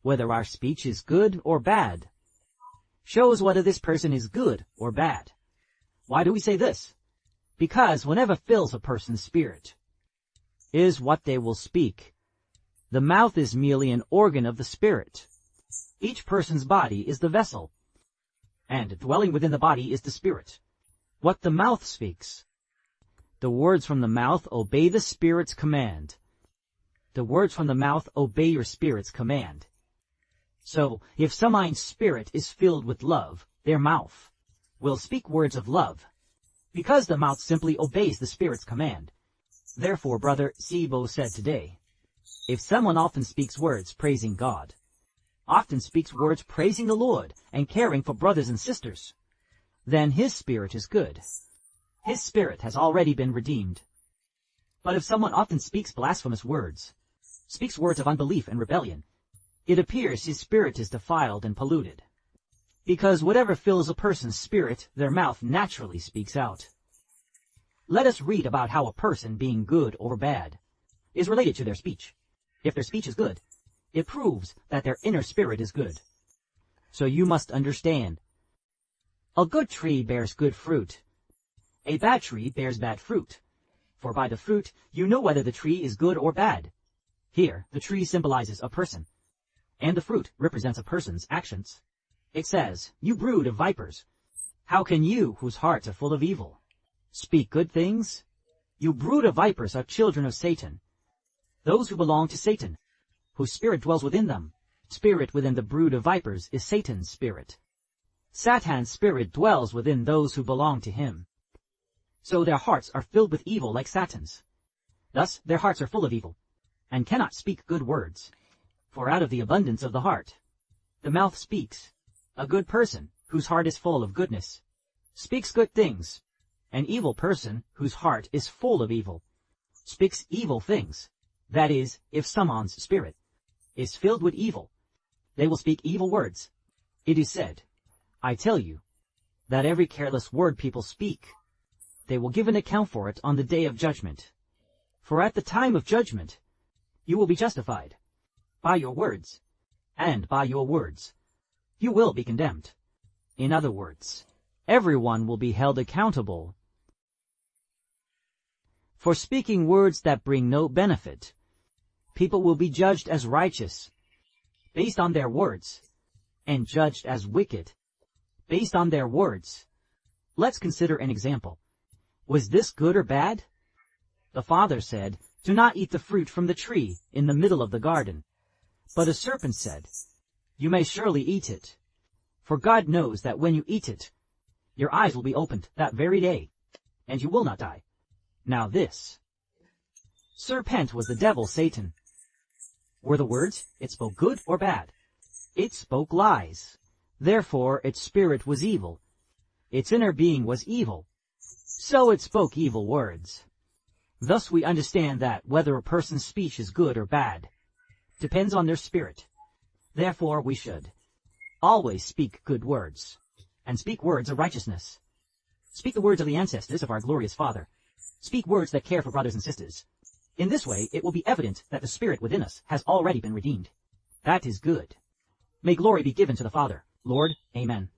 whether our speech is good or bad. Shows whether this person is good or bad. Why do we say this? Because whenever fills a person's spirit is what they will speak. The mouth is merely an organ of the spirit. Each person's body is the vessel, and dwelling within the body is the spirit. What the mouth speaks. The words from the mouth obey the spirit's command. The words from the mouth obey your spirit's command. So, if someone's spirit is filled with love, their mouth will speak words of love, because the mouth simply obeys the spirit's command. Therefore, Brother Sibo said today, if someone often speaks words praising God, often speaks words praising the Lord and caring for brothers and sisters, then his spirit is good. His spirit has already been redeemed. But if someone often speaks blasphemous words, speaks words of unbelief and rebellion, it appears his spirit is defiled and polluted. Because whatever fills a person's spirit, their mouth naturally speaks out. Let us read about how a person, being good or bad, is related to their speech. If their speech is good, it proves that their inner spirit is good. So you must understand, a good tree bears good fruit. A bad tree bears bad fruit. For by the fruit, you know whether the tree is good or bad. Here, the tree symbolizes a person, and the fruit represents a person's actions. It says, you brood of vipers, how can you, whose hearts are full of evil, speak good things? You brood of vipers are children of Satan. Those who belong to Satan, whose spirit dwells within them. Spirit within the brood of vipers is Satan's spirit. Satan's spirit dwells within those who belong to him. So their hearts are filled with evil like Satan's. Thus their hearts are full of evil, and cannot speak good words. For out of the abundance of the heart, the mouth speaks. A good person, whose heart is full of goodness, speaks good things. An evil person, whose heart is full of evil, speaks evil things. That is, if someone's spirit is filled with evil, they will speak evil words. It is said, I tell you, that every careless word people speak, they will give an account for it on the day of judgment. For at the time of judgment, you will be justified by your words, and by your words you will be condemned. In other words, everyone will be held accountable for speaking words that bring no benefit. People will be judged as righteous based on their words, and judged as wicked based on their words. Let's consider an example. Was this good or bad? The father said, do not eat the fruit from the tree in the middle of the garden. But a serpent said, you may surely eat it, for God knows that when you eat it, your eyes will be opened that very day, and you will not die. Now this serpent was the devil, Satan. Were the words it spoke good or bad? It spoke lies. Therefore its spirit was evil. Its inner being was evil. So it spoke evil words. Thus we understand that whether a person's speech is good or bad depends on their spirit. Therefore we should always speak good words, and speak words of righteousness. Speak the words of the ancestors of our glorious Father. Speak words that care for brothers and sisters. In this way it will be evident that the spirit within us has already been redeemed. That is good. May glory be given to the Father. Lord, Amen.